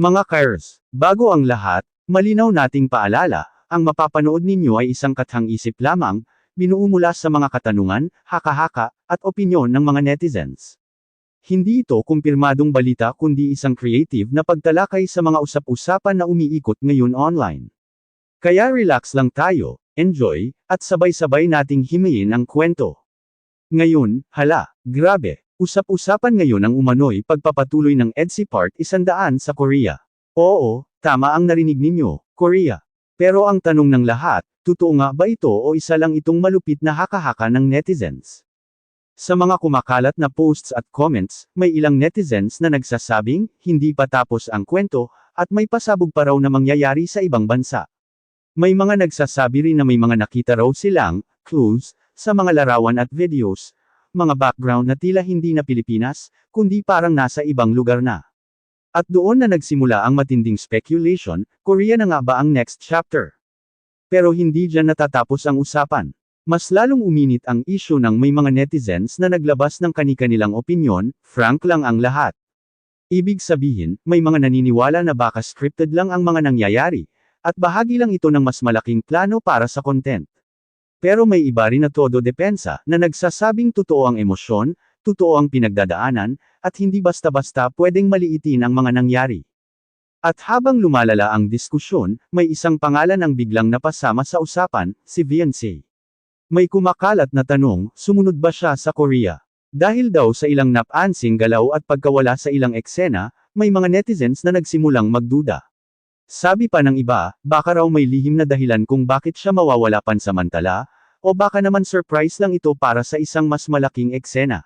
Mga Kairs, bago ang lahat, malinaw nating paalala, ang mapapanood ninyo ay isang kathang-isip lamang, binuo mula sa mga katanungan, haka-haka, at opinyon ng mga netizens. Hindi ito kumpirmadong balita kundi isang creative na pagtalakay sa mga usap-usapan na umiikot ngayon online. Kaya relax lang tayo, enjoy, at sabay-sabay nating himayin ang kwento. Ngayon, grabe, usap-usapan ngayon ang umano'y pagpapatuloy ng EDSI Part 100 sa Korea. Oo, tama ang narinig ninyo, Korea. Pero ang tanong ng lahat, totoo nga ba ito o isa lang itong malupit na haka-haka ng netizens? Sa mga kumakalat na posts at comments, may ilang netizens na nagsasabing, hindi pa tapos ang kwento, at may pasabog pa raw na mangyayari sa ibang bansa. May mga nagsasabi rin na may mga nakita raw silang clues sa mga larawan at videos, mga background na tila hindi na Pilipinas, kundi parang nasa ibang lugar na. At doon na nagsimula ang matinding speculation, Korea na nga ba ang next chapter? Pero hindi dyan natatapos ang usapan. Mas lalong uminit ang issue ng may mga netizens na naglabas ng kani-kanilang opinyon, frank lang ang lahat. Ibig sabihin, may mga naniniwala na baka scripted lang ang mga nangyayari, at bahagi lang ito ng mas malaking plano para sa content. Pero may iba rin na todo depensa, na nagsasabing totoo ang emosyon, totoo ang pinagdadaanan, at hindi basta-basta pwedeng maliitin ang mga nangyari. At habang lumalala ang diskusyon, may isang pangalan ang biglang napasama sa usapan, si Viancy. May kumakalat na tanong, sumunod ba siya sa Korea? Dahil daw sa ilang napansing galaw at pagkawala sa ilang eksena, may mga netizens na nagsimulang magduda. Sabi pa ng iba, baka raw may lihim na dahilan kung bakit siya mawawala pansamantala, o baka naman surprise lang ito para sa isang mas malaking eksena.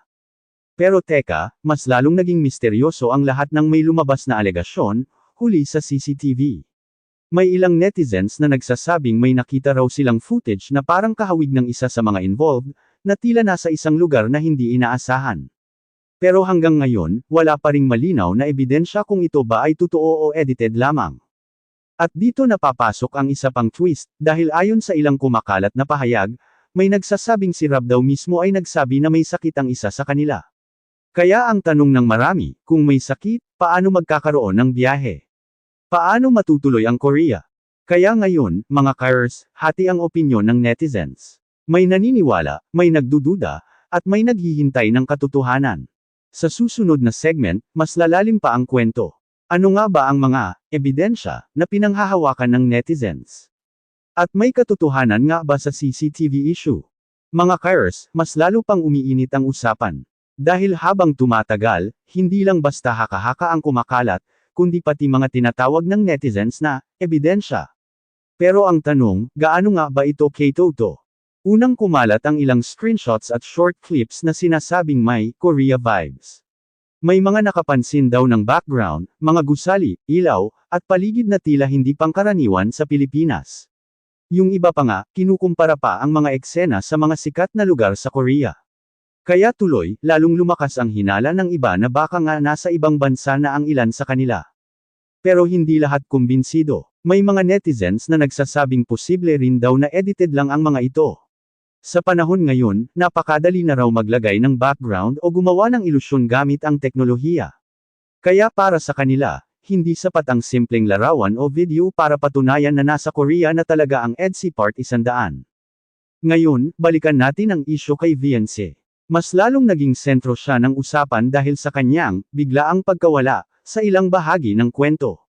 Pero teka, mas lalong naging misteryoso ang lahat ng may lumabas na alegasyon, huli sa CCTV. May ilang netizens na nagsasabing may nakita raw silang footage na parang kahawig ng isa sa mga involved, na tila nasa isang lugar na hindi inaasahan. Pero hanggang ngayon, wala pa ring malinaw na ebidensya kung ito ba ay totoo o edited lamang. At dito napapasok ang isa pang twist, dahil ayon sa ilang kumakalat na pahayag, may nagsasabing si Rob daw mismo ay nagsabi na may sakit ang isa sa kanila. Kaya ang tanong ng marami, kung may sakit, paano magkakaroon ng biyahe? Paano matutuloy ang Korea? Kaya ngayon, mga Kairs, hati ang opinyon ng netizens. May naniniwala, may nagdududa, at may naghihintay ng katotohanan. Sa susunod na segment, mas lalalim pa ang kwento. Ano nga ba ang mga ebidensya na pinanghahawakan ng netizens? At may katotohanan nga ba sa CCTV issue? Mga Kairs, mas lalo pang umiinit ang usapan. Dahil habang tumatagal, hindi lang basta haka-haka ang kumakalat, kundi pati mga tinatawag ng netizens na ebidensya. Pero ang tanong, gaano nga ba ito kay-toto? Unang kumalat ang ilang screenshots at short clips na sinasabing may Korea vibes. May mga nakapansin daw ng background, mga gusali, ilaw, at paligid na tila hindi pangkaraniwan sa Pilipinas. Yung iba pa nga, kinukumpara pa ang mga eksena sa mga sikat na lugar sa Korea. Kaya tuloy, lalong lumakas ang hinala ng iba na baka nga nasa ibang bansa na ang ilan sa kanila. Pero hindi lahat kumbinsido. May mga netizens na nagsasabing posible rin daw na edited lang ang mga ito. Sa panahon ngayon, napakadali na raw maglagay ng background o gumawa ng ilusyon gamit ang teknolohiya. Kaya para sa kanila, hindi sapat ang simpleng larawan o video para patunayan na nasa Korea na talaga ang EDSI Part 100. Ngayon, balikan natin ang isyu kay Viancy. Mas lalong naging sentro siya ng usapan dahil sa kanyang biglaang pagkawala sa ilang bahagi ng kwento.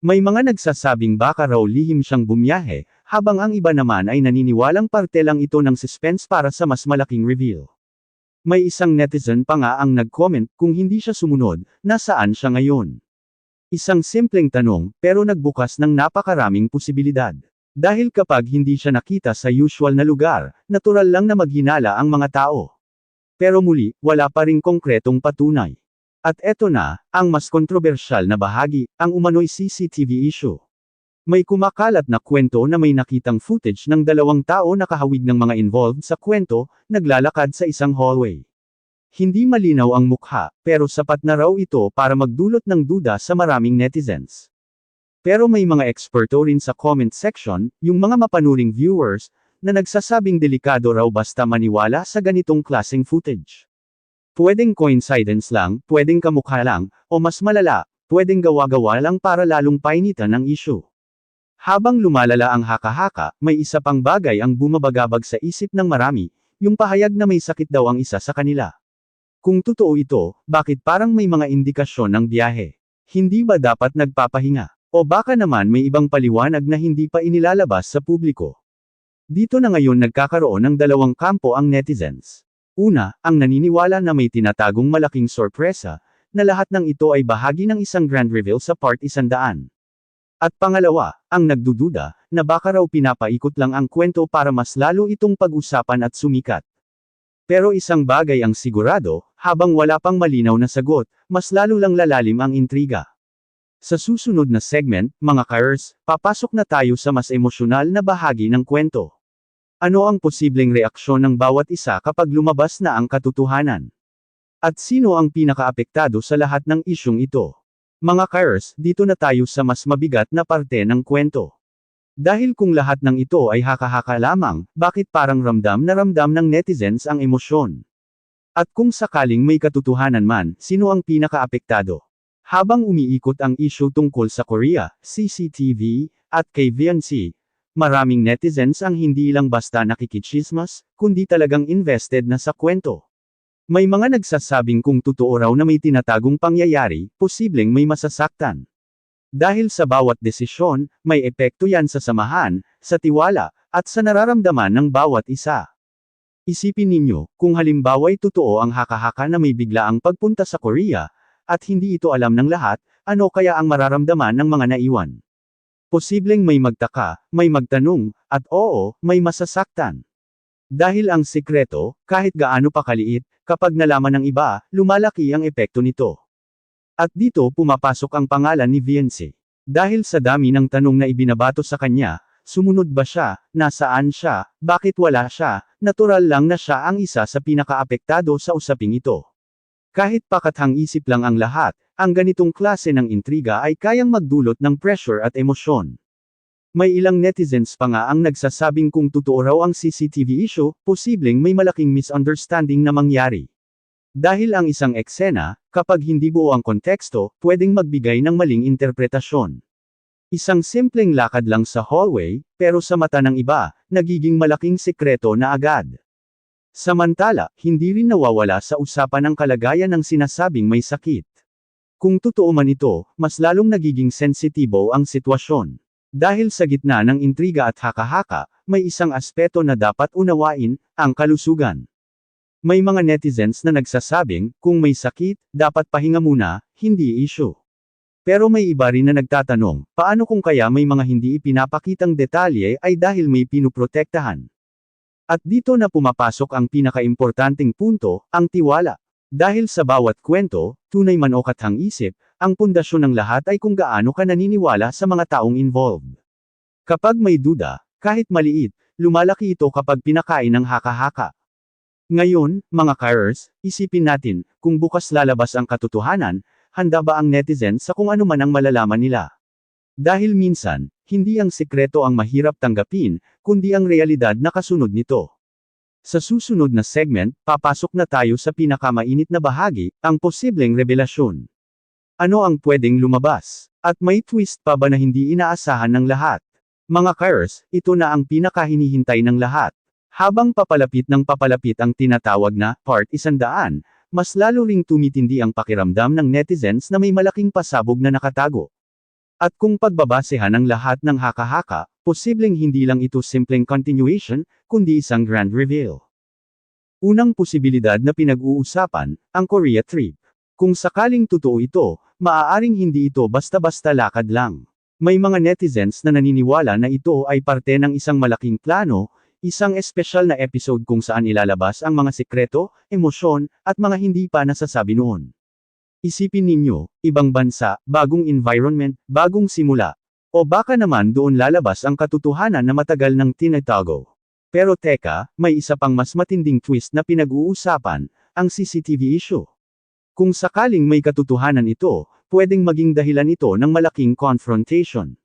May mga nagsasabing baka raw lihim siyang bumiyahe, habang ang iba naman ay naniniwalang parte lang ito ng suspense para sa mas malaking reveal. May isang netizen pa nga ang nag-comment kung hindi siya sumunod, nasaan siya ngayon? Isang simpleng tanong, pero nagbukas ng napakaraming posibilidad. Dahil kapag hindi siya nakita sa usual na lugar, natural lang na maghinala ang mga tao. Pero muli, wala pa ring konkretong patunay. At eto na, ang mas kontrobersyal na bahagi, ang umano'y CCTV issue. May kumakalat na kwento na may nakitang footage ng dalawang tao na kahawig ng mga involved sa kwento, naglalakad sa isang hallway. Hindi malinaw ang mukha, pero sapat na raw ito para magdulot ng duda sa maraming netizens. Pero may mga eksperto rin sa comment section, yung mga mapanuring viewers, na nagsasabing delikado raw basta maniwala sa ganitong klaseng footage. Pwedeng coincidence lang, pwedeng kamukha lang, o mas malala, pwedeng gawa-gawa lang para lalong painitan ang issue. Habang lumalala ang haka-haka, may isa pang bagay ang bumabagabag sa isip ng marami, yung pahayag na may sakit daw ang isa sa kanila. Kung totoo ito, bakit parang may mga indikasyon ng biyahe? Hindi ba dapat nagpapahinga? O baka naman may ibang paliwanag na hindi pa inilalabas sa publiko? Dito na ngayon nagkakaroon ng dalawang kampo ang netizens. Una, ang naniniwala na may tinatagong malaking sorpresa, na lahat ng ito ay bahagi ng isang grand reveal sa Part 100. At pangalawa, ang nagdududa, na baka raw pinapaikot lang ang kwento para mas lalo itong pag-usapan at sumikat. Pero isang bagay ang sigurado, habang wala pang malinaw na sagot, mas lalo lang lalalim ang intriga. Sa susunod na segment, mga Kairs, papasok na tayo sa mas emosyonal na bahagi ng kwento. Ano ang posibleng reaksyon ng bawat isa kapag lumabas na ang katotohanan? At sino ang pinakaapektado sa lahat ng isyung ito? Mga Kairs, dito na tayo sa mas mabigat na parte ng kwento. Dahil kung lahat ng ito ay haka-haka lamang, bakit parang ramdam na ramdam ng netizens ang emosyon? At kung sakaling may katotohanan man, sino ang pinakaapektado? Habang umiikot ang issue tungkol sa Korea, CCTV, at kay VNC, maraming netizens ang hindi lang basta nakikichismas, kundi talagang invested na sa kwento. May mga nagsasabing kung totoo raw na may tinatagong pangyayari, posibleng may masasaktan. Dahil sa bawat desisyon, may epekto yan sa samahan, sa tiwala, at sa nararamdaman ng bawat isa. Isipin ninyo, kung halimbawa'y totoo ang haka-haka na may biglaang pagpunta sa Korea, at hindi ito alam ng lahat, ano kaya ang mararamdaman ng mga naiwan? Posibleng may magtaka, may magtanong, at oo, may masasaktan. Dahil ang sikreto, kahit gaano pa kaliit, kapag nalaman ng iba, lumalaki ang epekto nito. At dito pumapasok ang pangalan ni VNC. Dahil sa dami ng tanong na ibinabato sa kanya, sumunod ba siya, nasaan siya, bakit wala siya, natural lang na siya ang isa sa pinakaapektado sa usaping ito. Kahit pakathang isip lang ang lahat, ang ganitong klase ng intriga ay kayang magdulot ng pressure at emosyon. May ilang netizens pa nga ang nagsasabing kung totoo raw ang CCTV issue, posibleng may malaking misunderstanding na mangyari. Dahil ang isang eksena, kapag hindi buo ang konteksto, pwedeng magbigay ng maling interpretasyon. Isang simpleng lakad lang sa hallway, pero sa mata ng iba, nagiging malaking sekreto na agad. Samantala, hindi rin nawawala sa usapan ang kalagayan ng sinasabing may sakit. Kung totoo man ito, mas lalong nagiging sensitibo ang sitwasyon. Dahil sa gitna ng intriga at haka-haka, may isang aspeto na dapat unawain, ang kalusugan. May mga netizens na nagsasabing, kung may sakit, dapat pahinga muna, hindi issue. Pero may iba rin na nagtatanong, paano kung kaya may mga hindi ipinapakitang detalye ay dahil may pinuprotektahan? At dito na pumapasok ang pinakaimportanteng punto, ang tiwala. Dahil sa bawat kwento, tunay man o kathang isip, ang pundasyon ng lahat ay kung gaano ka naniniwala sa mga taong involved. Kapag may duda, kahit maliit, lumalaki ito kapag pinakain ng haka-haka. Ngayon, mga Kairs, isipin natin, kung bukas lalabas ang katotohanan, handa ba ang netizens sa kung ano man ang malalaman nila? Dahil minsan, hindi ang sikreto ang mahirap tanggapin, kundi ang realidad na kasunod nito. Sa susunod na segment, papasok na tayo sa pinakamainit na bahagi, ang posibleng revelasyon. Ano ang pwedeng lumabas? At may twist pa ba na hindi inaasahan ng lahat? Mga Kairs, ito na ang pinakahinihintay ng lahat. Habang papalapit ng papalapit ang tinatawag na Part 100, mas lalo ring tumitindi ang pakiramdam ng netizens na may malaking pasabog na nakatago. At kung pagbabasehan ang lahat ng haka-haka, posibleng hindi lang ito simpleng continuation, kundi isang grand reveal. Unang posibilidad na pinag-uusapan, ang Korea trip. Kung sakaling totoo ito, maaaring hindi ito basta-basta lakad lang. May mga netizens na naniniwala na ito ay parte ng isang malaking plano, isang espesyal na episode kung saan ilalabas ang mga sikreto, emosyon, at mga hindi pa nasasabi noon. Isipin ninyo, ibang bansa, bagong environment, bagong simula. O baka naman doon lalabas ang katotohanan na matagal nang tinatago. Pero teka, may isa pang mas matinding twist na pinag-uusapan, ang CCTV issue. Kung sakaling may katotohanan ito, pwedeng maging dahilan ito ng malaking confrontation.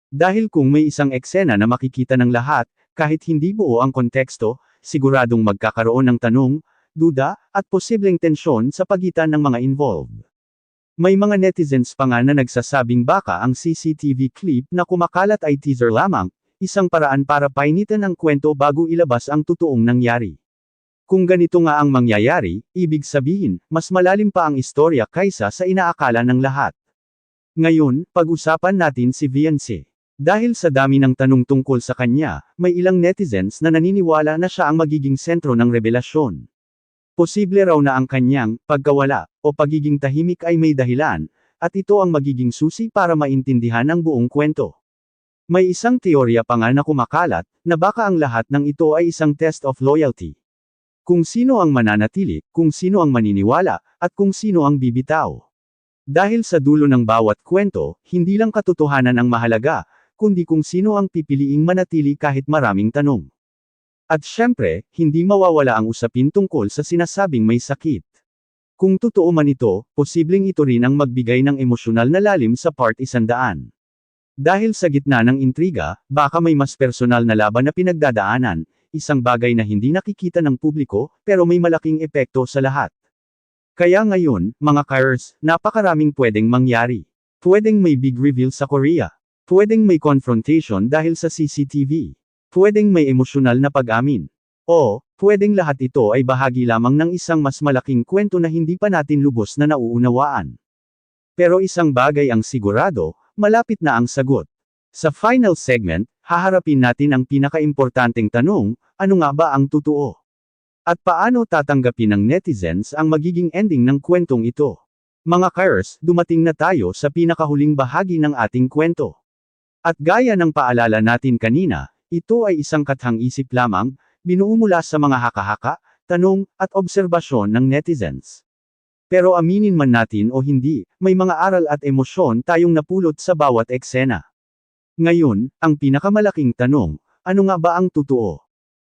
Dahil kung may isang eksena na makikita ng lahat, kahit hindi buo ang konteksto, siguradong magkakaroon ng tanong, duda, at posibleng tensyon sa pagitan ng mga involved. May mga netizens pa nga na nagsasabing baka ang CCTV clip na kumakalat ay teaser lamang, isang paraan para painitan ang kwento bago ilabas ang totoong nangyari. Kung ganito nga ang mangyayari, ibig sabihin, mas malalim pa ang istorya kaysa sa inaakala ng lahat. Ngayon, pag-usapan natin si Viancy. Dahil sa dami ng tanong tungkol sa kanya, may ilang netizens na naniniwala na siya ang magiging sentro ng revelasyon. Posible raw na ang kanyang pagkawala o pagiging tahimik ay may dahilan, at ito ang magiging susi para maintindihan ang buong kwento. May isang teorya pa nga na kumakalat, na baka ang lahat ng ito ay isang test of loyalty. Kung sino ang mananatili, kung sino ang maniniwala, at kung sino ang bibitaw. Dahil sa dulo ng bawat kwento, hindi lang katotohanan ang mahalaga, kundi kung sino ang pipiliing manatili kahit maraming tanong. At syempre, hindi mawawala ang usapin tungkol sa sinasabing may sakit. Kung totoo man ito, posibleng ito rin ang magbigay ng emosyonal na lalim sa part 100. Dahil sa gitna ng intriga, baka may mas personal na laban na pinagdadaanan, isang bagay na hindi nakikita ng publiko, pero may malaking epekto sa lahat. Kaya ngayon, mga Kairs, napakaraming pwedeng mangyari. Pwedeng may big reveal sa Korea. Pwedeng may confrontation dahil sa CCTV. Pwedeng may emosyonal na pag-amin. O, pwedeng lahat ito ay bahagi lamang ng isang mas malaking kwento na hindi pa natin lubos na nauunawaan. Pero isang bagay ang sigurado, malapit na ang sagot. Sa final segment, haharapin natin ang pinakaimportanteng tanong, ano nga ba ang totoo? At paano tatanggapin ng netizens ang magiging ending ng kwentong ito? Mga Kairs, dumating na tayo sa pinakahuling bahagi ng ating kwento. At gaya ng paalala natin kanina, ito ay isang kathang-isip lamang, binuo mula sa mga haka-haka, tanong, at obserbasyon ng netizens. Pero aminin man natin o hindi, may mga aral at emosyon tayong napulot sa bawat eksena. Ngayon, ang pinakamalaking tanong, ano nga ba ang totoo?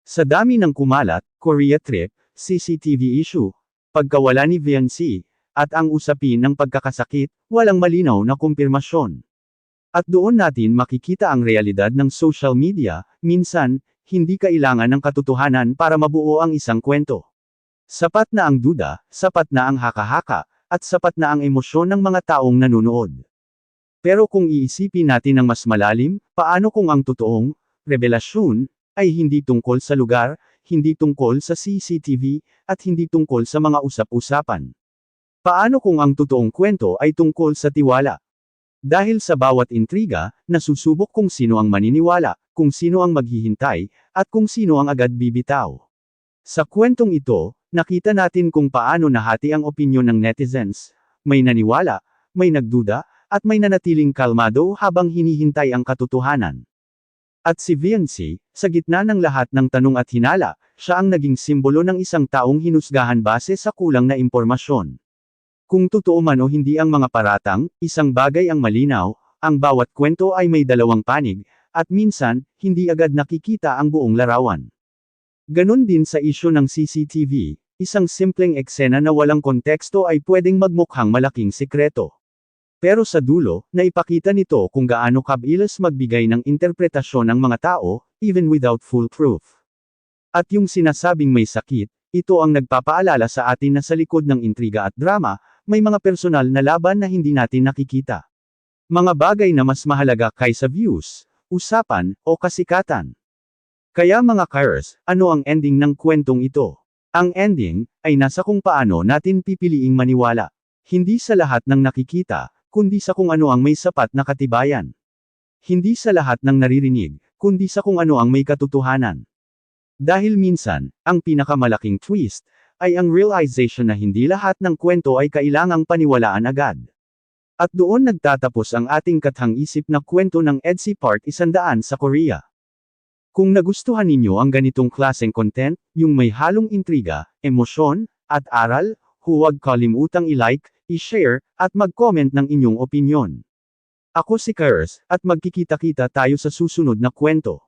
Sa dami ng kumalat, Korea trip, CCTV issue, pagkawala ni Viancy, at ang usapin ng pagkakasakit, walang malinaw na kumpirmasyon. At doon natin makikita ang realidad ng social media, minsan, hindi kailangan ng katotohanan para mabuo ang isang kwento. Sapat na ang duda, sapat na ang haka-haka, at sapat na ang emosyon ng mga taong nanonood. Pero kung iisipin natin ng mas malalim, paano kung ang totoong revelasyon ay hindi tungkol sa lugar, hindi tungkol sa CCTV, at hindi tungkol sa mga usap-usapan? Paano kung ang totoong kwento ay tungkol sa tiwala? Dahil sa bawat intriga, nasusubok kung sino ang maniniwala, kung sino ang maghihintay, at kung sino ang agad bibitaw. Sa kwentong ito, nakita natin kung paano nahati ang opinyon ng netizens, may naniwala, may nagduda, at may nanatiling kalmado habang hinihintay ang katotohanan. At si Viancy, sa gitna ng lahat ng tanong at hinala, siya ang naging simbolo ng isang taong hinusgahan base sa kulang na impormasyon. Kung totoo man o hindi ang mga paratang, isang bagay ang malinaw, ang bawat kwento ay may dalawang panig, at minsan, hindi agad nakikita ang buong larawan. Ganon din sa isyu ng CCTV, isang simpleng eksena na walang konteksto ay pwedeng magmukhang malaking sikreto. Pero sa dulo, naipakita nito kung gaano kabilis magbigay ng interpretasyon ng mga tao, even without full proof. At yung sinasabing may sakit, ito ang nagpapaalala sa atin na sa likod ng intriga at drama, may mga personal na laban na hindi natin nakikita. Mga bagay na mas mahalaga kaysa views, usapan, o kasikatan. Kaya mga Kairs, ano ang ending ng kwentong ito? Ang ending, ay nasa kung paano natin pipiliing maniwala. Hindi sa lahat ng nakikita, kundi sa kung ano ang may sapat na katibayan. Hindi sa lahat ng naririnig, kundi sa kung ano ang may katotohanan. Dahil minsan, ang pinakamalaking twist, ay ang realization na hindi lahat ng kwento ay kailangang paniwalaan agad. At doon nagtatapos ang ating kathang-isip na kwento ng EDSI Part 100 sa Korea. Kung nagustuhan ninyo ang ganitong klaseng content, yung may halong intriga, emosyon, at aral, huwag kalimutang i-like, i-share, at mag-comment ng inyong opinyon. Ako si Kairs, at magkikita-kita tayo sa susunod na kwento.